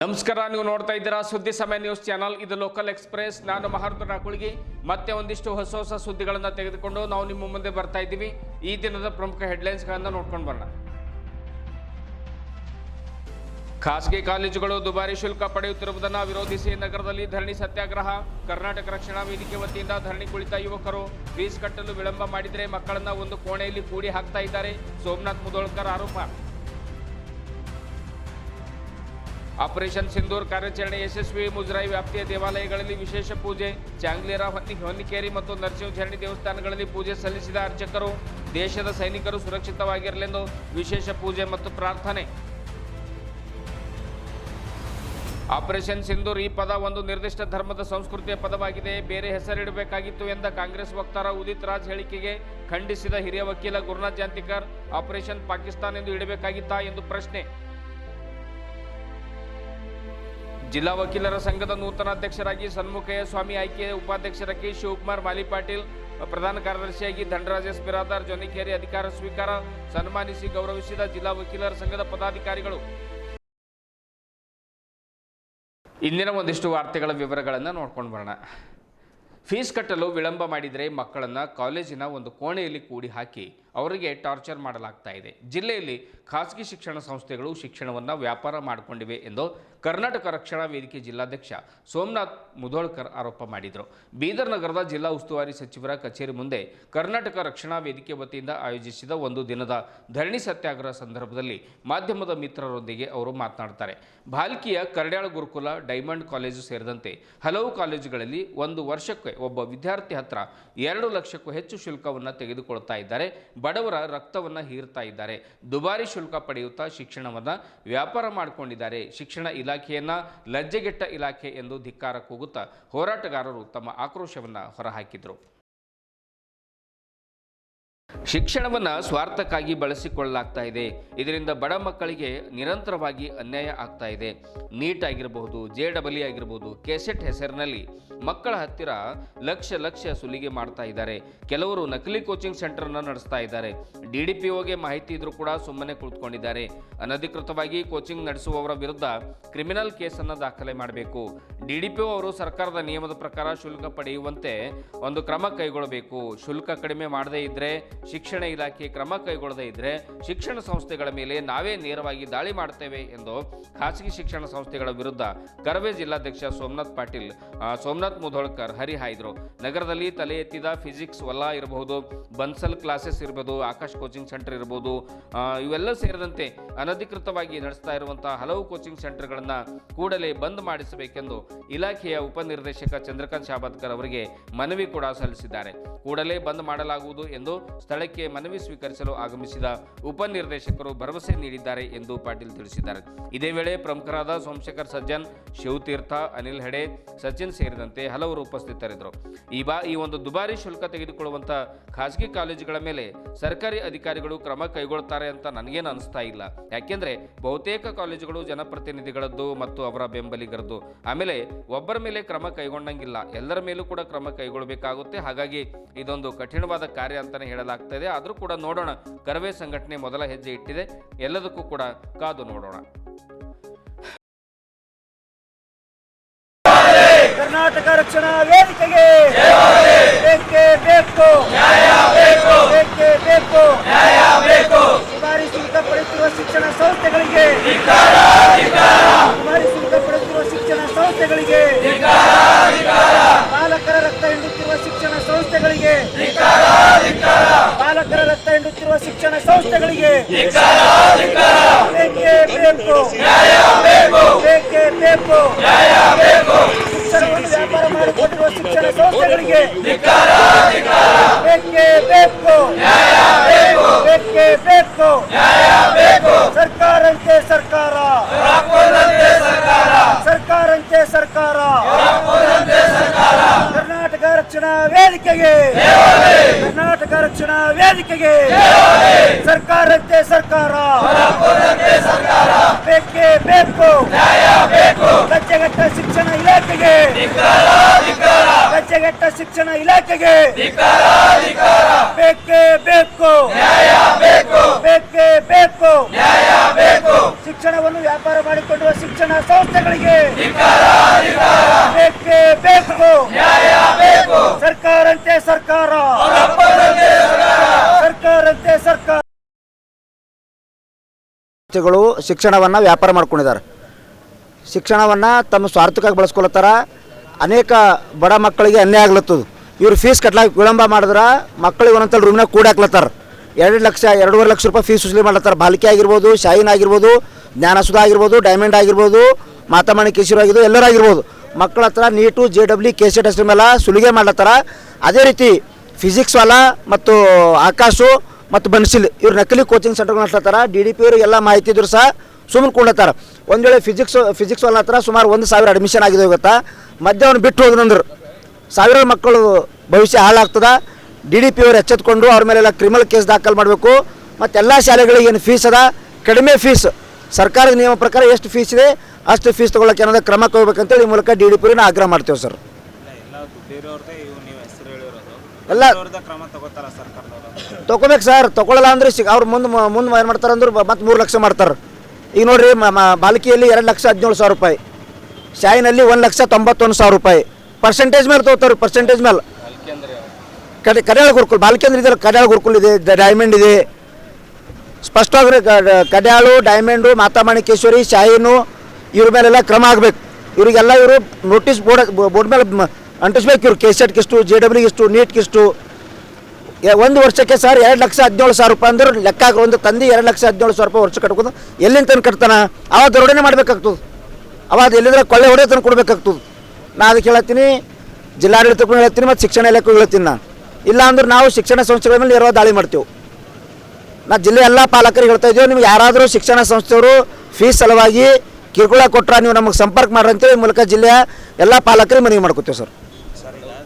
ನಮಸ್ಕಾರ, ನೀವು ನೋಡ್ತಾ ಇದ್ದೀರಾ ಸುದ್ದಿ ಸಮಯ ನ್ಯೂಸ್ ಚಾನಲ್. ಇದು ಲೋಕಲ್ ಎಕ್ಸ್ಪ್ರೆಸ್. ನಾನು ಮಹಾರುದ್ರ ಕುಳಗಿ. ಮತ್ತೆ ಒಂದಿಷ್ಟು ಹೊಸ ಸುದ್ದಿಗಳನ್ನು ತೆಗೆದುಕೊಂಡು ನಾವು ನಿಮ್ಮ ಮುಂದೆ ಬರ್ತಾ ಇದ್ದೀವಿ. ಈ ದಿನದ ಪ್ರಮುಖ ಹೆಡ್ಲೈನ್ಸ್ಗಳನ್ನು ನೋಡ್ಕೊಂಡು ಬರೋಣ. ಖಾಸಗಿ ಕಾಲೇಜುಗಳು ದುಬಾರಿ ಶುಲ್ಕ ಪಡೆಯುತ್ತಿರುವುದನ್ನು ವಿರೋಧಿಸಿ ನಗರದಲ್ಲಿ ಧರಣಿ ಸತ್ಯಾಗ್ರಹ. ಕರ್ನಾಟಕ ರಕ್ಷಣಾ ವೇದಿಕೆ ವತಿಯಿಂದ ಧರಣಿ ಕುಳಿತ ಯುವಕರು ಫೀಸ್ ಕಟ್ಟಲು ವಿಳಂಬ ಮಾಡಿದರೆ ಮಕ್ಕಳನ್ನ ಒಂದು ಕೋಣೆಯಲ್ಲಿ ಕೂಡಿ ಹಾಕ್ತಾ ಇದ್ದಾರೆ. ಸೋಮನಾಥ್ ಮುಧೋಳ್ಕರ್ ಆರೋಪ. ಆಪರೇಷನ್ ಸಿಂಧೂರ್ ಕಾರ್ಯಾಚರಣೆ ಯಶಸ್ವಿ. ಮುಜರಾಯಿ ವ್ಯಾಪ್ತಿಯ ದೇವಾಲಯಗಳಲ್ಲಿ ವಿಶೇಷ ಪೂಜೆ. ಚಾಂಗ್ಲೇರ, ಹೊನ್ನಿಕೇರಿ ಮತ್ತು ನರಸಿಂಹಝರಣಿ ದೇವಸ್ಥಾನಗಳಲ್ಲಿ ಪೂಜೆ ಸಲ್ಲಿಸಿದ ಅರ್ಚಕರು. ದೇಶದ ಸೈನಿಕರು ಸುರಕ್ಷಿತವಾಗಿರಲೆಂದು ವಿಶೇಷ ಪೂಜೆ ಮತ್ತು ಪ್ರಾರ್ಥನೆ. ಆಪರೇಷನ್ ಸಿಂಧೂರ್ ಈ ಪದ ಒಂದು ನಿರ್ದಿಷ್ಟ ಧರ್ಮದ ಸಂಸ್ಕೃತಿಯ ಪದವಾಗಿದೆ, ಬೇರೆ ಹೆಸರಿಡಬೇಕಾಗಿತ್ತು ಎಂದ ಕಾಂಗ್ರೆಸ್ ವಕ್ತಾರ ಉದಿತ್ ರಾಜ್ ಹೇಳಿಕೆಗೆ ಖಂಡಿಸಿದ ಹಿರಿಯ ವಕೀಲ ಗುರುನಾಥ್ ಜಾಂತಿಕರ್, ಆಪರೇಷನ್ ಪಾಕಿಸ್ತಾನ್ ಎಂದು ಇಡಬೇಕಾಗಿತ್ತಾ ಎಂದು ಪ್ರಶ್ನೆ. ಜಿಲ್ಲಾ ವಕೀಲರ ಸಂಘದ ನೂತನ ಅಧ್ಯಕ್ಷರಾಗಿ ಸನ್ಮುಖಯ್ಯ ಸ್ವಾಮಿ ಆಯ್ಕೆ. ಉಪಾಧ್ಯಕ್ಷರಾಗಿ ಶಿವಕುಮಾರ್ ಮಾಲಿ ಪಾಟೀಲ್, ಪ್ರಧಾನ ಕಾರ್ಯದರ್ಶಿಯಾಗಿ ಧನರಾಜ್ ಬಿರಾದಾರ್ ಜೊನಿಕೇರಿ ಅಧಿಕಾರ ಸ್ವೀಕಾರ. ಸನ್ಮಾನಿಸಿ ಗೌರವಿಸಿದ ಜಿಲ್ಲಾ ವಕೀಲರ ಸಂಘದ ಪದಾಧಿಕಾರಿಗಳು. ಇಂದಿನ ಒಂದಿಷ್ಟು ವಾರ್ತೆಗಳ ವಿವರಗಳನ್ನು ನೋಡ್ಕೊಂಡು ಬರೋಣ. ಫೀಸ್ ಕಟ್ಟಲು ವಿಳಂಬ ಮಾಡಿದರೆ ಮಕ್ಕಳನ್ನು ಕಾಲೇಜಿನ ಒಂದು ಕೋಣೆಯಲ್ಲಿ ಕೂಡಿ ಹಾಕಿ ಅವರಿಗೆ ಟಾರ್ಚರ್ ಮಾಡಲಾಗ್ತಾ ಇದೆ. ಜಿಲ್ಲೆಯಲ್ಲಿ ಖಾಸಗಿ ಶಿಕ್ಷಣ ಸಂಸ್ಥೆಗಳು ಶಿಕ್ಷಣವನ್ನು ವ್ಯಾಪಾರ ಮಾಡಿಕೊಂಡಿವೆ ಎಂದು ಕರ್ನಾಟಕ ರಕ್ಷಣಾ ವೇದಿಕೆ ಜಿಲ್ಲಾಧ್ಯಕ್ಷ ಸೋಮನಾಥ್ ಮುಧೋಳ್ಕರ್ ಆರೋಪ ಮಾಡಿದರು. ಬೀದರ್ ನಗರದ ಜಿಲ್ಲಾ ಉಸ್ತುವಾರಿ ಸಚಿವರ ಕಚೇರಿ ಮುಂದೆ ಕರ್ನಾಟಕ ರಕ್ಷಣಾ ವೇದಿಕೆ ವತಿಯಿಂದ ಆಯೋಜಿಸಿದ ಒಂದು ದಿನದ ಧರಣಿ ಸತ್ಯಾಗ್ರಹ ಸಂದರ್ಭದಲ್ಲಿ ಮಾಧ್ಯಮದ ಮಿತ್ರರೊಂದಿಗೆ ಅವರು ಮಾತನಾಡುತ್ತಾರೆ. ಭಾಲ್ಕಿಯ ಕರ್ಡ್ಯಾಳ ಗುರುಕುಲ, ಡೈಮಂಡ್ ಕಾಲೇಜು ಸೇರಿದಂತೆ ಹಲವು ಕಾಲೇಜುಗಳಲ್ಲಿ ಒಂದು ವರ್ಷಕ್ಕೆ ಒಬ್ಬ ವಿದ್ಯಾರ್ಥಿ ಹತ್ರ 2 ಲಕ್ಷಕ್ಕೂ ಹೆಚ್ಚು ಶುಲ್ಕವನ್ನು ತೆಗೆದುಕೊಳ್ತಾ ಇದ್ದಾರೆ. ಬಡವರ ರಕ್ತವನ್ನು ಹೀರ್ತಾ ಇದ್ದಾರೆ. ದುಬಾರಿ ಶುಲ್ಕ ಪಡೆಯುತ್ತಾ ಶಿಕ್ಷಣವನ್ನು ವ್ಯಾಪಾರ ಮಾಡಿಕೊಂಡಿದ್ದಾರೆ. ಶಿಕ್ಷಣ ಇಲಾಖೆಯನ್ನ ಲಜ್ಜೆಗೆಟ್ಟ ಇಲಾಖೆ ಎಂದು ಧಿಕ್ಕಾರ ಕೂಗುತ್ತಾ ಹೋರಾಟಗಾರರು ತಮ್ಮ ಆಕ್ರೋಶವನ್ನು ಹೊರಹಾಕಿದರು. ಶಿಕ್ಷಣವನ್ನು ಸ್ವಾರ್ಥಕ್ಕಾಗಿ ಬಳಸಿಕೊಳ್ಳಲಾಗ್ತಾ ಇದೆ. ಇದರಿಂದ ಬಡ ಮಕ್ಕಳಿಗೆ ನಿರಂತರವಾಗಿ ಅನ್ಯಾಯ ಆಗ್ತಾ ಇದೆ. ನೀಟ್ ಆಗಿರಬಹುದು, JEE ಆಗಿರಬಹುದು, ಕೆಸೆಟ್ ಹೆಸರಿನಲ್ಲಿ ಮಕ್ಕಳ ಹತ್ತಿರ ಲಕ್ಷ ಸುಲಿಗೆ ಮಾಡ್ತಾ ಇದ್ದಾರೆ. ಕೆಲವರು ನಕಲಿ ಕೋಚಿಂಗ್ ಸೆಂಟರ್ನ ನಡೆಸ್ತಾ ಇದ್ದಾರೆ. DDPOಗೆ ಮಾಹಿತಿ ಇದ್ರೂ ಕೂಡ ಸುಮ್ಮನೆ ಕುಳಿತುಕೊಂಡಿದ್ದಾರೆ. ಅನಧಿಕೃತವಾಗಿ ಕೋಚಿಂಗ್ ನಡೆಸುವವರ ವಿರುದ್ಧ ಕ್ರಿಮಿನಲ್ ಕೇಸನ್ನು ದಾಖಲೆ ಮಾಡಬೇಕು. DDPO ಅವರು ಸರ್ಕಾರದ ನಿಯಮದ ಪ್ರಕಾರ ಶುಲ್ಕ ಪಡೆಯುವಂತೆ ಒಂದು ಕ್ರಮ ಕೈಗೊಳ್ಳಬೇಕು. ಶುಲ್ಕ ಕಡಿಮೆ ಮಾಡದೇ ಇದ್ದರೆ, ಶಿಕ್ಷಣ ಇಲಾಖೆ ಕ್ರಮ ಕೈಗೊಳ್ಳದೇ ಇದ್ದರೆ ಶಿಕ್ಷಣ ಸಂಸ್ಥೆಗಳ ಮೇಲೆ ನಾವೇ ನೇರವಾಗಿ ದಾಳಿ ಮಾಡ್ತೇವೆ ಎಂದು ಖಾಸಗಿ ಶಿಕ್ಷಣ ಸಂಸ್ಥೆಗಳ ವಿರುದ್ಧ ಕರವೇ ಜಿಲ್ಲಾಧ್ಯಕ್ಷ ಸೋಮನಾಥ್ ಮುಧೋಳ್ಕರ್ ಹರಿಹಾಯ್ದರು. ನಗರದಲ್ಲಿ ತಲೆ ಎತ್ತಿದ ಫಿಸಿಕ್ಸ್ ವಲ್ಲಾ ಇರಬಹುದು, ಬನ್ಸಲ್ ಕ್ಲಾಸಸ್ ಇರಬಹುದು, ಆಕಾಶ್ ಕೋಚಿಂಗ್ ಸೆಂಟರ್ ಇರಬಹುದು, ಇವೆಲ್ಲ ಸೇರಿದಂತೆ ಅನಧಿಕೃತವಾಗಿ ನಡೆಸ್ತಾ ಇರುವಂತಹ ಹಲವು ಕೋಚಿಂಗ್ ಸೆಂಟರ್ಗಳನ್ನು ಕೂಡಲೇ ಬಂದ್ ಮಾಡಿಸಬೇಕೆಂದು ಇಲಾಖೆಯ ಉಪನಿರ್ದೇಶಕ ಚಂದ್ರಕಾಂತ್ ಶಾಬಾದ್ಕರ್ ಅವರಿಗೆ ಮನವಿ ಕೂಡ ಸಲ್ಲಿಸಿದ್ದಾರೆ. ಕೂಡಲೇ ಬಂದ್ ಮಾಡಲಾಗುವುದು ಎಂದು ಸ್ಥಳಕ್ಕೆ ಮನವಿ ಸ್ವೀಕರಿಸಲು ಆಗಮಿಸಿದ ಉಪನಿರ್ದೇಶಕರು ಭರವಸೆ ನೀಡಿದ್ದಾರೆ ಎಂದು ಪಾಟೀಲ್ ತಿಳಿಸಿದ್ದಾರೆ. ಇದೇ ವೇಳೆ ಪ್ರಮುಖರಾದ ಸೋಮಶೇಖರ್ ಸಜ್ಜನ್, ಶಿವತೀರ್ಥ, ಅನಿಲ್ ಹೆಡೆ, ಸಚಿನ್ ಸೇರಿದಂತೆ ಹಲವರು ಉಪಸ್ಥಿತರಿದ್ದರು. ಈ ಒಂದು ದುಬಾರಿ ಶುಲ್ಕ ತೆಗೆದುಕೊಳ್ಳುವಂಥ ಖಾಸಗಿ ಕಾಲೇಜುಗಳ ಮೇಲೆ ಸರ್ಕಾರಿ ಅಧಿಕಾರಿಗಳು ಕ್ರಮ ಕೈಗೊಳ್ತಾರೆ ಅಂತ ನನಗೇನು ಅನಿಸ್ತಾ ಇಲ್ಲ. ಯಾಕೆಂದರೆ ಬಹುತೇಕ ಕಾಲೇಜುಗಳು ಜನಪ್ರತಿನಿಧಿಗಳದ್ದು ಮತ್ತು ಅವರ ಬೆಂಬಲಿಗರದ್ದು. ಆಮೇಲೆ ಒಬ್ಬರ ಮೇಲೆ ಕ್ರಮ ಕೈಗೊಂಡಂಗಿಲ್ಲ, ಎಲ್ಲರ ಮೇಲೂ ಕೂಡ ಕ್ರಮ ಕೈಗೊಳ್ಳಬೇಕಾಗುತ್ತೆ. ಹಾಗಾಗಿ ಇದೊಂದು ಕಠಿಣವಾದ ಕಾರ್ಯ ಅಂತಲೇ ಹೇಳಲಾಗ್ತಾ ಇದೆ. ಆದರೂ ಕೂಡ ನೋಡೋಣ, ಕರವೇ ಸಂಘಟನೆ ಮೊದಲ ಹೆಜ್ಜೆ ಇಟ್ಟಿದೆ. ಎಲ್ಲದಕ್ಕೂ ಕೂಡ ಕಾದು ನೋಡೋಣ. ಕರ್ನಾಟಕ ರಕ್ಷಣಾ ವೇದಿಕೆಗೆ ಬೇಕೇ ಬೇಕು, ಬೇಕೇ ಬೇಕು. ದುಬಾರಿ ಶುಲ್ಕ ಪಡೆಯುತ್ತಿರುವ ಶಿಕ್ಷಣ ಸಂಸ್ಥೆಗಳಿಗೆ, ದುಬಾರಿ ಶುಲ್ಕ ಪಡೆಯುತ್ತಿರುವ ಶಿಕ್ಷಣ ಸಂಸ್ಥೆಗಳಿಗೆ, ಪಾಲಕರ ರಕ್ತ ಹಿಂಡುತ್ತಿರುವ ಶಿಕ್ಷಣ ಸಂಸ್ಥೆಗಳಿಗೆ, ಪಾಲಕರ ರಕ್ತ ಹಿಂಡುತ್ತಿರುವ ಶಿಕ್ಷಣ ಸಂಸ್ಥೆಗಳಿಗೆ ಬೇಕೇ ಬೇಕು, ಬೇಕೇ ಬೇಕು. ಶಿಕ್ಷಣವನ್ನು ವ್ಯಾಪಾರ ಮಾಡಿಕೊಂಡಿರುವ ಶಿಕ್ಷಣ ಸಂಸ್ಥೆಗಳಿಗೆ ಬೇಕೇ ಬೇಕು, ಬೇಕೇ ಬೇಕು. ಸರ್ಕಾರಂತೆ ಸರ್ಕಾರ, ಸರ್ಕಾರಂತೆ ಸರ್ಕಾರ. ಕರ್ನಾಟಕ ರಕ್ಷಣಾ ವೇದಿಕೆಗೆ, ಕರ್ನಾಟಕ ರಕ್ಷಣಾ ವೇದಿಕೆಗೆ ಸರ್ಕಾರಂತೆ ಸರ್ಕಾರ, ಬೇಕೇ ಬೇಕು. ಲಜ್ಜೆಗೆಟ್ಟ ಶಿಕ್ಷಣ ಇಲಾಖೆಗೆ, ಲಜ್ಜೆಗೆಟ್ಟ ಶಿಕ್ಷಣ ಇಲಾಖೆಗೆ ಬೇಕೇ ಬೇಕು, ಬೇಕೇ ಬೇಕು. ಶಿಕ್ಷಣವನ್ನು ವ್ಯಾಪಾರ ಮಾಡಿಕೊಳ್ಳುವ ಶಿಕ್ಷಣ ಸಂಸ್ಥೆಗಳಿಗೆ ಬೇಕೇ ಬೇಕು. ಸರ್ಕಾರಂತೆ ಸರ್ಕಾರ, ಸರ್ಕಾರಂತೆ ಸರ್ಕಾರ. ಶಿಕ್ಷಣವನ್ನು ವ್ಯಾಪಾರ ಮಾಡ್ಕೊಂಡಿದ್ದಾರೆ. ಶಿಕ್ಷಣವನ್ನು ತಮ್ಮ ಸ್ವಾರ್ಥಕ್ಕಾಗಿ ಬಳಸ್ಕೊಳತ್ತಾರ. ಅನೇಕ ಬಡ ಮಕ್ಕಳಿಗೆ ಅನ್ಯಾಯ ಆಗ್ಲತ್ತದು. ಇವ್ರು ಫೀಸ್ ಕಟ್ಲಾಕ ವಿಳಂಬ ಮಾಡಿದ್ರೆ ಮಕ್ಕಳಿಗೆ ಒಂದೊಂದು ರೂಮ್ನಾಗ ಕೂಡಿ ಹಾಕ್ಲತ್ತಾರ. 2 ಲಕ್ಷ 2.5 ಲಕ್ಷ ರೂಪಾಯಿ ಫೀಸ್ ವಸೂಲಿ ಮಾಡ್ಲತ್ತಾರ. ಬಾಲಿಕೆ ಆಗಿರ್ಬೋದು, ಶಾಯಿನ್ ಆಗಿರ್ಬೋದು, ಜ್ಞಾನಸುಧ ಆಗಿರ್ಬೋದು, ಡೈಮಂಡ್ ಆಗಿರ್ಬೋದು, ಮಾತಾಮಣಿ ಕಿಶೋರ್ ಆಗಿರ್ಬೋದು, ಎಲ್ಲರೂ ಆಗಿರ್ಬೋದು. ಮಕ್ಕಳ ಹತ್ರ ನೀಟು JEE KCET ಅಷ್ಟೇ ಮೇಲೆ ಸುಲಿಗೆ ಮಾಡ್ಲತ್ತಾರ. ಅದೇ ರೀತಿ ಫಿಸಿಕ್ಸ್ ವಾಲ ಮತ್ತು ಆಕಾಶು ಮತ್ತು ಬನ್ಸಿಲ್ ಇವ್ರು ನಕಲಿ ಕೋಚಿಂಗ್ ಸೆಂಟರ್ಗಳು ನಡೆಸ್ಲತ್ತಾರ. DDP ಅವರಿಗೆಲ್ಲ ಮಾಹಿತಿ ಇದ್ರು ಸಹ ಸುಮ್ಮನೆ ಕೊಂಡತ್ತಾರ. ಒಂದು ವೇಳೆ ಫಿಸಿಕ್ಸ್ ವಾಲ ಹತ್ರ ಸುಮಾರು 1,000 ಅಡ್ಮಿಷನ್ ಆಗಿದೆ ಗೊತ್ತಾ. ಮಧ್ಯ ಅವ್ನು ಬಿಟ್ಟು ಹೋದ್ರಂದ್ರೆ ಸಾವಿರಾರು ಮಕ್ಕಳು ಭವಿಷ್ಯ ಹಾಳಾಗ್ತದ. DDP ಅವರು ಎಚ್ಚೆತ್ಕೊಂಡು ಅವ್ರ ಮೇಲೆಲ್ಲ ಕ್ರಿಮಿನಲ್ ಕೇಸ್ ದಾಖಲು ಮಾಡಬೇಕು. ಮತ್ತು ಎಲ್ಲ ಶಾಲೆಗಳಿಗೆ ಏನು ಫೀಸ್ ಅದ ಕಡಿಮೆ ಫೀಸ್, ಸರ್ಕಾರದ ನಿಯಮ ಪ್ರಕಾರ ಎಷ್ಟು ಫೀಸ್ ಇದೆ ಅಷ್ಟು ಫೀಸ್ ತೊಗೊಳಕ್ಕೆ ಏನಾದ್ರು ಕ್ರಮ ತಗೋಬೇಕಂತೇಳಿ ಈ ಮೂಲಕ DDP ಅವರನ್ನ ಆಗ್ರಹ ಮಾಡ್ತೇವೆ ಸರ್. ಎಲ್ಲ ತೊಗೋಬೇಕು ಸರ್. ತೊಗೊಳ್ಳಲ್ಲ ಅಂದ್ರೆ ಅವ್ರು ಮುಂದೆ ಏನು ಮಾಡ್ತಾರೆ ಅಂದ್ರೆ ಮತ್ತೆ 3 ಲಕ್ಷ ಮಾಡ್ತಾರೆ. ಈಗ ನೋಡಿರಿ, ಬಾಲಿಕೆಯಲ್ಲಿ 2,17,000 ರೂಪಾಯಿ, ಶಾಯಿನಲ್ಲಿ 1,91,000 ರೂಪಾಯಿ ಪರ್ಸೆಂಟೇಜ್ ಮೇಲೆ ತೊಗೋತಾರೆ. ಪರ್ಸೆಂಟೇಜ್ ಮೇಲೆ ಕಡ್ಯಾಳ ಗುರುಕುಲ್, ಬಾಲಿಕೆ ಅಂದ್ರೆ ಇದೆ, ಕಡ್ಯಾಳ ಗುರುಕುಲ್ ಇದೆ, ಡೈಮಂಡ್ ಇದೆ. ಸ್ಪಷ್ಟವಾಗಿ ಕಡ್ಯಾಳು, ಡೈಮಂಡು, ಮಾತಾಮಣಿಕೇಶ್ವರಿ, ಶಾಯಿನು ಇವ್ರ ಮೇಲೆಲ್ಲ ಕ್ರಮ ಆಗಬೇಕು. ಇವರಿಗೆಲ್ಲ ಇವರು ನೋಟಿಸ್ ಬೋರ್ಡ್ ಮೇಲೆ ಅಂಟಿಸ್ಬೇಕು. ಇವ್ರು KCET ಇಷ್ಟು, JEE ಇಷ್ಟು, ನೀಟ್ ಇಷ್ಟು. 1 ವರ್ಷಕ್ಕೆ ಸರ್ 2,17,000 ರೂಪಾಯಿ ಅಂದ್ರೆ ಲೆಕ್ಕ ಹಾಕಿ ಒಂದು ತಂದೆ 2,17,000 ರೂಪಾಯಿ ವರ್ಷ ಕಟ್ಕೊಂಡು ಎಲ್ಲಿಂದ ತಂದು ಕಟ್ತಾನ? ಅವಾಗ ದರೋಡೆನೇ ಮಾಡಬೇಕಾಗ್ತದೆ. ಅವಾಗ ಎಲ್ಲಿಂದ್ರೆ ಕೊಳ್ಳೆ ಹೊಡೆ ತಂದು ಕೊಡ್ಬೇಕಾಗ್ತದೆ. ನಾ ಅದಕ್ಕೆ ಹೇಳ್ತೀನಿ, ಜಿಲ್ಲಾಡಳಿತಕ್ಕೂ ಹೇಳ್ತೀನಿ ಮತ್ತು ಶಿಕ್ಷಣ ಇಲಾಖೆಗೂ ಹೇಳ್ತೀನಿ. ನಾನು ಇಲ್ಲ ಅಂದ್ರೆ ನಾವು ಶಿಕ್ಷಣ ಸಂಸ್ಥೆಗಳ ಮೇಲೆ ನೇರವಾಗಿ ದಾಳಿ ಮಾಡ್ತೇವೆ. ನಾ ಜಿಲ್ಲೆ ಎಲ್ಲ ಪಾಲಕರಿಗೆ ಹೇಳ್ತಾ ಇದ್ದೇವೆ, ನಿಮ್ಗೆ ಯಾರಾದರೂ ಶಿಕ್ಷಣ ಸಂಸ್ಥೆಯವರು ಫೀಸ್ ಸಲುವಾಗಿ ಕಿರುಕುಳ ಕೊಟ್ಟರೆ ನೀವು ನಮಗೆ ಸಂಪರ್ಕ ಮಾಡ್ರಿ ಅಂತೇಳಿ ಈ ಮೂಲಕ ಜಿಲ್ಲೆಯ ಎಲ್ಲ ಪಾಲಕರಿಗೆ ಮನವಿ ಮಾಡ್ಕೊತೇವೆ ಸರ್.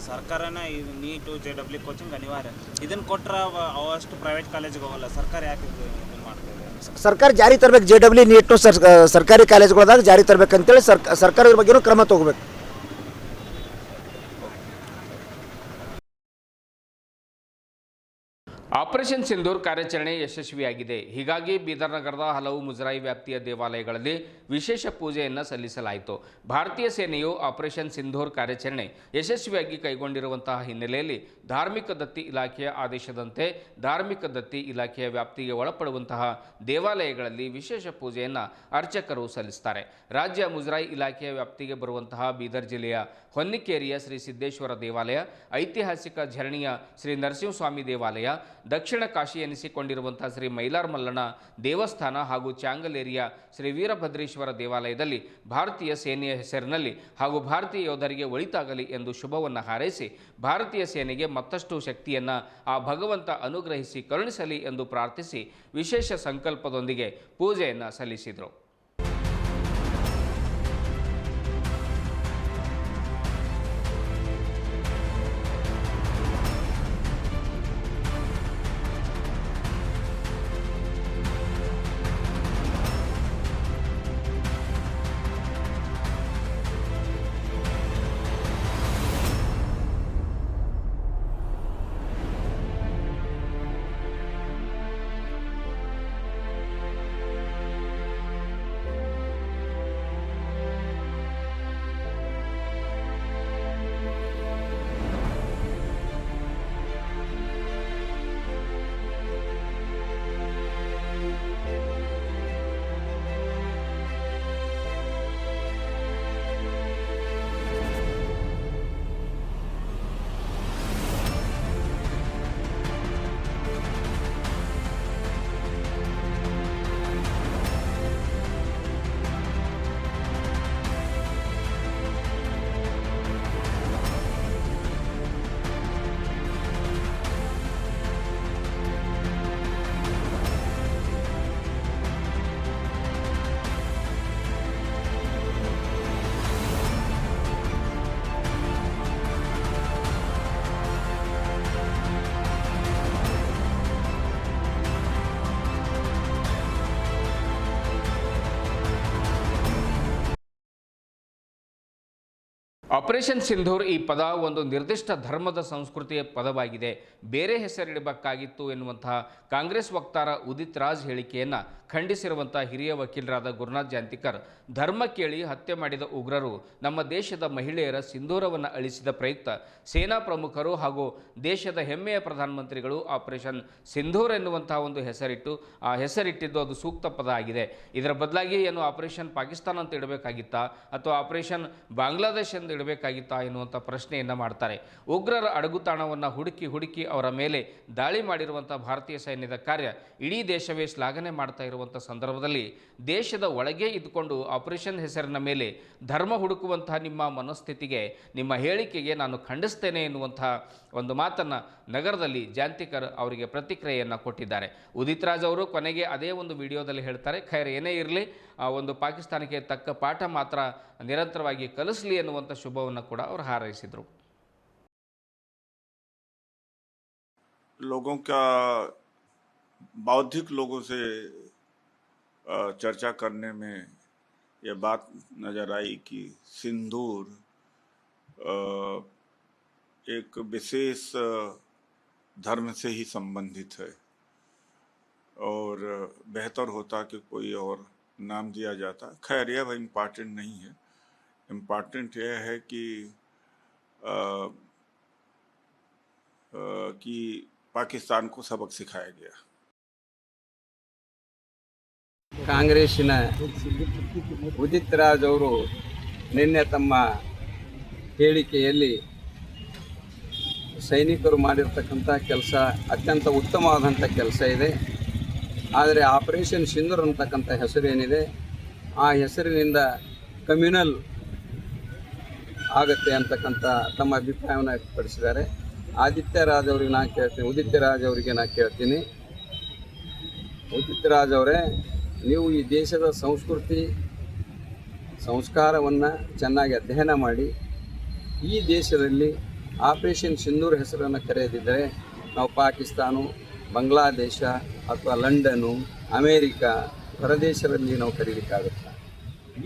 ಸರ್ಕಾರನ ನೀಟು JEE ಕೋಚಿಂಗ್ ಅನಿವಾರ್ಯ, ಇದನ್ನು ಕೊಟ್ಟರೆ ಅವಷ್ಟು ಪ್ರೈವೇಟ್ ಕಾಲೇಜಿಗೆ ಹೋಗಲ್ಲ. ಸರ್ಕಾರ ಯಾಕೆ ಇದನ್ನು ಮಾಡ್ತದೆ? ಸರ್ಕಾರ ಜಾರಿ ತರಬೇಕು. JEE ನೀಟು ಸರ್ಕಾರಿ ಕಾಲೇಜುಗಳದಾಗ ಜಾರಿ ತರಬೇಕಂತೇಳಿ ಸರ್ಕಾರದ ಬಗ್ಗೆನೂ ಕ್ರಮ ತಗೋಬೇಕು. ಆಪರೇಷನ್ ಸಿಂಧೂರ್ ಕಾರ್ಯಾಚರಣೆ ಯಶಸ್ವಿಯಾಗಿದೆ. ಹೀಗಾಗಿ ಬೀದರ್ ನಗರದ ಹಲವು ಮುಜರಾಯಿ ವ್ಯಾಪ್ತಿಯ ದೇವಾಲಯಗಳಲ್ಲಿ ವಿಶೇಷ ಪೂಜೆಯನ್ನು ಸಲ್ಲಿಸಲಾಯಿತು. ಭಾರತೀಯ ಸೇನೆಯು ಆಪರೇಷನ್ ಸಿಂಧೂರ್ ಕಾರ್ಯಾಚರಣೆ ಯಶಸ್ವಿಯಾಗಿ ಕೈಗೊಂಡಿರುವಂತಹ ಹಿನ್ನೆಲೆಯಲ್ಲಿ ಧಾರ್ಮಿಕ ದತ್ತಿ ಇಲಾಖೆಯ ಆದೇಶದಂತೆ ಧಾರ್ಮಿಕ ದತ್ತಿ ಇಲಾಖೆಯ ವ್ಯಾಪ್ತಿಗೆ ಒಳಪಡುವಂತಹ ದೇವಾಲಯಗಳಲ್ಲಿ ವಿಶೇಷ ಪೂಜೆಯನ್ನು ಅರ್ಚಕರು ಸಲ್ಲಿಸುತ್ತಾರೆ. ರಾಜ್ಯ ಮುಜರಾಯಿ ಇಲಾಖೆಯ ವ್ಯಾಪ್ತಿಗೆ ಬರುವಂತಹ ಬೀದರ್ ಜಿಲ್ಲೆಯ ಹೊನ್ನಿಕೇರಿಯ ಶ್ರೀ ಸಿದ್ದೇಶ್ವರ ದೇವಾಲಯ, ಐತಿಹಾಸಿಕ ಝರಣಿಯ ಶ್ರೀ ನರಸಿಂಹಸ್ವಾಮಿ ದೇವಾಲಯ, ದಕ್ಷಿಣ ಕಾಶಿ ಎನಿಸಿಕೊಂಡಿರುವಂತಹ ಶ್ರೀ ಮೈಲಾರ್ ಮಲ್ಲಣ್ಣ ದೇವಸ್ಥಾನ ಹಾಗೂ ಚಾಂಗಲೇರಿಯ ಶ್ರೀ ವೀರಭದ್ರೇಶ್ವರ ದೇವಾಲಯದಲ್ಲಿ ಭಾರತೀಯ ಸೇನೆಯ ಹೆಸರಿನಲ್ಲಿ ಹಾಗೂ ಭಾರತೀಯ ಯೋಧರಿಗೆ ಒಳಿತಾಗಲಿ ಎಂದು ಶುಭವನ್ನು ಹಾರೈಸಿ ಭಾರತೀಯ ಸೇನೆಗೆ ಮತ್ತಷ್ಟು ಶಕ್ತಿಯನ್ನು ಆ ಭಗವಂತ ಅನುಗ್ರಹಿಸಿ ಕರುಣಿಸಲಿ ಎಂದು ಪ್ರಾರ್ಥಿಸಿ ವಿಶೇಷ ಸಂಕಲ್ಪದೊಂದಿಗೆ ಪೂಜೆಯನ್ನು ಸಲ್ಲಿಸಿದರು. ಆಪರೇಷನ್ ಸಿಂಧೂರ್ ಈ ಪದ ಒಂದು ನಿರ್ದಿಷ್ಟ ಧರ್ಮದ ಸಂಸ್ಕೃತಿಯ ಪದವಾಗಿದೆ, ಬೇರೆ ಹೆಸರಿಡಬೇಕಾಗಿತ್ತು ಎನ್ನುವಂತಹ ಕಾಂಗ್ರೆಸ್ ವಕ್ತಾರ ಉದಿತ್ ರಾಜ್ ಹೇಳಿಕೆಯನ್ನು ಖಂಡಿಸಿರುವಂಥ ಹಿರಿಯ ವಕೀಲರಾದ ಗುರುನಾಥ್ ಜಾಂತಿಕರ್, ಧರ್ಮ ಕೇಳಿ ಹತ್ಯೆ ಮಾಡಿದ ಉಗ್ರರು ನಮ್ಮ ದೇಶದ ಮಹಿಳೆಯರ ಸಿಂಧೂರವನ್ನು ಅಳಿಸಿದ ಪ್ರಯುಕ್ತ ಸೇನಾ ಪ್ರಮುಖರು ಹಾಗೂ ದೇಶದ ಹೆಮ್ಮೆಯ ಪ್ರಧಾನಮಂತ್ರಿಗಳು ಆಪರೇಷನ್ ಸಿಂಧೂರ್ ಎನ್ನುವಂತಹ ಒಂದು ಹೆಸರಿಟ್ಟಿದ್ದು ಅದು ಸೂಕ್ತ ಪದ ಆಗಿದೆ. ಇದರ ಬದಲಾಗಿ ಏನು ಆಪರೇಷನ್ ಪಾಕಿಸ್ತಾನ ಅಂತ ಇಡಬೇಕಾಗಿತ್ತಾ ಅಥವಾ ಆಪರೇಷನ್ ಬಾಂಗ್ಲಾದೇಶ್ ಎಂದು ಇಡಬೇಕಾಗಿತ್ತಾ ಎನ್ನುವಂಥ ಪ್ರಶ್ನೆಯನ್ನು ಮಾಡ್ತಾರೆ. ಉಗ್ರರ ಅಡಗುತಾಣವನ್ನು ಹುಡುಕಿ ಅವರ ಮೇಲೆ ದಾಳಿ ಮಾಡಿರುವಂಥ ಭಾರತೀಯ ಸೈನ್ಯದ ಕಾರ್ಯ ಇಡೀ ದೇಶವೇ ಶ್ಲಾಘನೆ ಮಾಡ್ತಾ ಇರುವಂಥ ಸಂದರ್ಭದಲ್ಲಿ ದೇಶದ ಒಳಗೆ ಇದ್ದುಕೊಂಡು ಆಪರೇಷನ್ ಹೆಸರಿನ ಮೇಲೆ ಧರ್ಮ ಹುಡುಕುವಂತಹ ನಿಮ್ಮ ಮನಸ್ಥಿತಿಗೆ, ನಿಮ್ಮ ಹೇಳಿಕೆಗೆ ನಾನು ಖಂಡಿಸ್ತೇನೆ ಎನ್ನುವಂತಹ ಒಂದು ಮಾತನ್ನು ನಗರದಲ್ಲಿ ಜಾಂತಿಕರ್ ಅವರಿಗೆ ಪ್ರತಿಕ್ರಿಯೆಯನ್ನು ಕೊಟ್ಟಿದ್ದಾರೆ. ಉದಿತ್ ರಾಜ್ ಅವರು ಕೊನೆಗೆ ಅದೇ ಒಂದು ವಿಡಿಯೋದಲ್ಲಿ ಹೇಳ್ತಾರೆ, ಖೈರ್ ಏನೇ ಇರಲಿ, ಒಂದು ಪಾಕಿಸ್ತಾನಕ್ಕೆ ತಕ್ಕ ಪಾಠ ಮಾತ್ರ ನಿರಂತರವಾಗಿ ಕಲಿಸಲಿ ಎನ್ನುವಂಥ ಶುಭವನ್ನು ಕೂಡ ಅವರು ಹಾರೈಸಿದರು. लोगों का बौद्धिक लोगों से चर्चा करने में यह बात नज़र आई कि सिंदूर एक विशेष धर्म से ही संबंधित है और बेहतर होता कि कोई और नाम दिया जाता. खैर यह इम्पॉर्टेंट नहीं है. इम्पॉर्टेंट यह है कि ಪಾಕಿಸ್ತಾನ को सबक सिखाया गया. ಕಾಂಗ್ರೆಸ್ಸಿನ ಉದಿತ್ ರಾಜ್ ಅವರು ನಿನ್ನೆ ತಮ್ಮ ಹೇಳಿಕೆಯಲ್ಲಿ ಸೈನಿಕರು ಮಾಡಿರ್ತಕ್ಕಂಥ ಕೆಲಸ ಅತ್ಯಂತ ಉತ್ತಮವಾದಂಥ ಕೆಲಸ ಇದೆ. ಆದರೆ ಆಪರೇಷನ್ ಸಿಂಧೂರ್ ಅಂತಕ್ಕಂಥ ಹೆಸರೇನಿದೆ, ಆ ಹೆಸರಿನಿಂದ ಕಮ್ಯುನಲ್ ಆಗುತ್ತೆ ಅಂತಕ್ಕಂಥ ತಮ್ಮ ಅಭಿಪ್ರಾಯವನ್ನು ವ್ಯಕ್ತಪಡಿಸಿದ್ದಾರೆ. ಆದಿತ್ಯ ರಾಜ್ ಅವರಿಗೆ ನಾನು ಕೇಳ್ತೀನಿ, ಉದಿತ್ ರಾಜ್ ಅವರಿಗೆ ನಾನು ಕೇಳ್ತೀನಿ, ಉದಿತ್ ರಾಜ್ ಅವರೇ, ನೀವು ಈ ದೇಶದ ಸಂಸ್ಕೃತಿ ಸಂಸ್ಕಾರವನ್ನು ಚೆನ್ನಾಗಿ ಅಧ್ಯಯನ ಮಾಡಿ ಈ ದೇಶದಲ್ಲಿ ಆಪರೇಷನ್ ಸಿಂಧೂರ್ ಹೆಸರನ್ನು ಕರೆಯದಿದ್ದರೆ ನಾವು ಪಾಕಿಸ್ತಾನ, ಬಾಂಗ್ಲಾದೇಶ ಅಥವಾ ಲಂಡನ್ನು, ಅಮೇರಿಕಾ ಹೊರದೇಶದಲ್ಲಿ ನಾವು ಕರೀಲಿಕ್ಕಾಗುತ್ತೆ.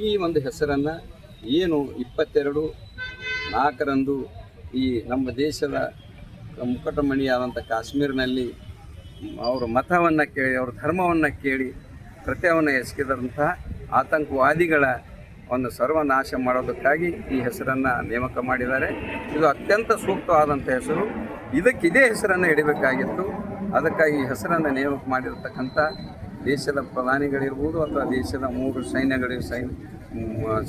ಈ ಒಂದು ಹೆಸರನ್ನು ಏನು 22/4 ಈ ನಮ್ಮ ದೇಶದ ಮುಕಟಮಣಿಯಾದಂಥ ಕಾಶ್ಮೀರಿನಲ್ಲಿ ಅವರ ಮತವನ್ನು ಕೇಳಿ, ಅವ್ರ ಧರ್ಮವನ್ನು ಕೇಳಿ ಕೃತ್ಯವನ್ನು ಎಸಗಿದಂತಹ ಆತಂಕವಾದಿಗಳ ಒಂದು ಸರ್ವನಾಶ ಮಾಡೋದಕ್ಕಾಗಿ ಈ ಹೆಸರನ್ನು ನೇಮಕ ಮಾಡಿದ್ದಾರೆ. ಇದು ಅತ್ಯಂತ ಸೂಕ್ತವಾದಂಥ ಹೆಸರು. ಇದೇ ಹೆಸರನ್ನು ಇಡಬೇಕಾಗಿತ್ತು. ಅದಕ್ಕಾಗಿ ಈ ಹೆಸರನ್ನು ನೇಮಕ ಮಾಡಿರ್ತಕ್ಕಂಥ ದೇಶದ ಪ್ರಧಾನಿಗಳಿರ್ಬೋದು ಅಥವಾ ದೇಶದ 3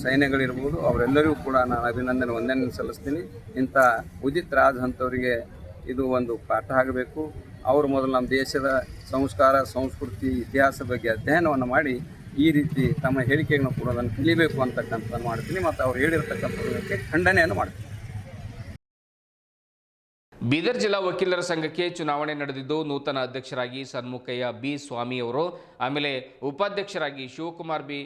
ಸೈನ್ಯಗಳಿರ್ಬೋದು, ಅವರೆಲ್ಲರಿಗೂ ಕೂಡ ನಾನು ವಂದನೆ ಸಲ್ಲಿಸ್ತೀನಿ. ಇಂಥ ಉದಿತ್ ರಾಜ್ ಅಂಥವರಿಗೆ ಇದು ಒಂದು ಪಾಠ ಆಗಬೇಕು. ಅವರು ಮೊದಲು ನಮ್ಮ ದೇಶದ ಸಂಸ್ಕಾರ, ಸಂಸ್ಕೃತಿ, ಇತಿಹಾಸ ಬಗ್ಗೆ ಅಧ್ಯಯನವನ್ನು ಮಾಡಿ ಈ ರೀತಿ ತಮ್ಮ ಹೇಳಿಕೆಗಳನ್ನು ಕೊಡೋದನ್ನು ಕಲಿಬೇಕು ಅಂತಕ್ಕಂಥ ಮಾಡ್ತೀನಿ ಮತ್ತು ಅವ್ರು ಹೇಳಿರ್ತಕ್ಕಂಥದಕ್ಕೆ ಖಂಡನೆಯನ್ನು ಮಾಡ್ತೀನಿ. ಬೀದರ್ ಜಿಲ್ಲಾ ವಕೀಲರ ಸಂಘಕ್ಕೆ ಚುನಾವಣೆ ನಡೆದಿದ್ದು ನೂತನ ಅಧ್ಯಕ್ಷರಾಗಿ ಸನ್ಮುಖಯ್ಯ ಬಿ ಸ್ವಾಮಿ ಅವರು, ಆಮೇಲೆ ಉಪಾಧ್ಯಕ್ಷರಾಗಿ ಶಿವಕುಮಾರ್ ಬಿ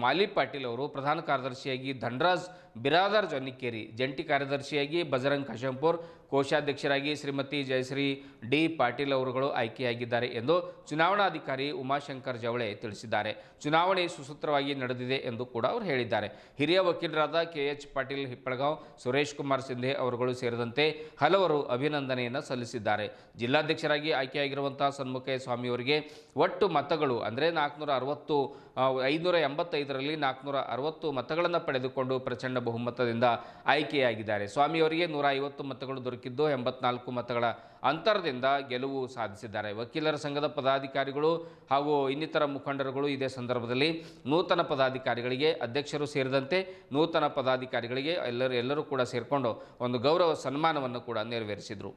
ಮಾಲಿ ಪಾಟೀಲ್ ಅವರು, ಪ್ರಧಾನ ಕಾರ್ಯದರ್ಶಿಯಾಗಿ ಧನರಾಜ್ ಬಿರಾದಾರ್ ಜೊನ್ನಿಕೇರಿ, ಜಂಟಿ ಕಾರ್ಯದರ್ಶಿಯಾಗಿ ಬಜರಂಗ್ ಕಶಂಪುರ್, ಕೋಶಾಧ್ಯಕ್ಷರಾಗಿ ಶ್ರೀಮತಿ ಜಯಶ್ರೀ ಡಿ ಪಾಟೀಲ್ ಅವರುಗಳು ಆಯ್ಕೆಯಾಗಿದ್ದಾರೆ ಎಂದು ಚುನಾವಣಾಧಿಕಾರಿ ಉಮಾಶಂಕರ್ ಜವಳೆ ತಿಳಿಸಿದ್ದಾರೆ. ಚುನಾವಣೆ ಸುಸೂತ್ರವಾಗಿ ನಡೆದಿದೆ ಎಂದು ಕೂಡ ಅವರು ಹೇಳಿದ್ದಾರೆ. ಹಿರಿಯ ವಕೀಲರಾದ KH ಪಾಟೀಲ್ ಹಿಪ್ಪಳಗಾಂವ್, ಸುರೇಶ್ ಕುಮಾರ್ ಸಿಂಧೆ ಅವರುಗಳು ಸೇರಿದಂತೆ ಹಲವರು ಅಭಿನಂದನೆಯನ್ನು ಸಲ್ಲಿಸಿದ್ದಾರೆ. ಜಿಲ್ಲಾಧ್ಯಕ್ಷರಾಗಿ ಆಯ್ಕೆಯಾಗಿರುವಂತಹ ಸನ್ಮುಖಯ್ಯ ಸ್ವಾಮಿಯವರಿಗೆ ಒಟ್ಟು ಮತಗಳು ಅಂದರೆ 585ರಲ್ಲಿ 460 ಮತಗಳನ್ನು ಪಡೆದುಕೊಂಡು ಪ್ರಚಂಡ ಬಹುಮತದಿಂದ ಆಯ್ಕೆಯಾಗಿದ್ದಾರೆ. ಸ್ವಾಮಿಯವರಿಗೆ 150 ಮತಗಳು ದೊರಕಿದ್ದು 84 ಮತಗಳ ಅಂತರದಿಂದ ಗೆಲುವು ಸಾಧಿಸಿದ್ದಾರೆ. ವಕೀಲರ ಸಂಘದ ಪದಾಧಿಕಾರಿಗಳು ಹಾಗೂ ಇನ್ನಿತರ ಮುಖಂಡರುಗಳು ಇದೇ ಸಂದರ್ಭದಲ್ಲಿ ನೂತನ ಪದಾಧಿಕಾರಿಗಳಿಗೆ, ಅಧ್ಯಕ್ಷರು ಸೇರಿದಂತೆ ನೂತನ ಪದಾಧಿಕಾರಿಗಳಿಗೆ ಎಲ್ಲರೂ ಕೂಡ ಸೇರಿಕೊಂಡು ಒಂದು ಗೌರವ ಸನ್ಮಾನವನ್ನು ಕೂಡ ನೆರವೇರಿಸಿದರು.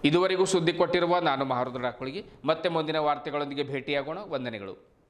ಇದುವರೆಗೂ ಸುದ್ದಿ ಕೊಟ್ಟಿರುವ ನಾನು ಮಹಾರುದ್ರ ಕುಳಗಿ. ಮತ್ತೆ ಮುಂದಿನ ವಾರ್ತೆಗಳೊಂದಿಗೆ ಭೇಟಿಯಾಗೋಣ. ವಂದನೆಗಳು.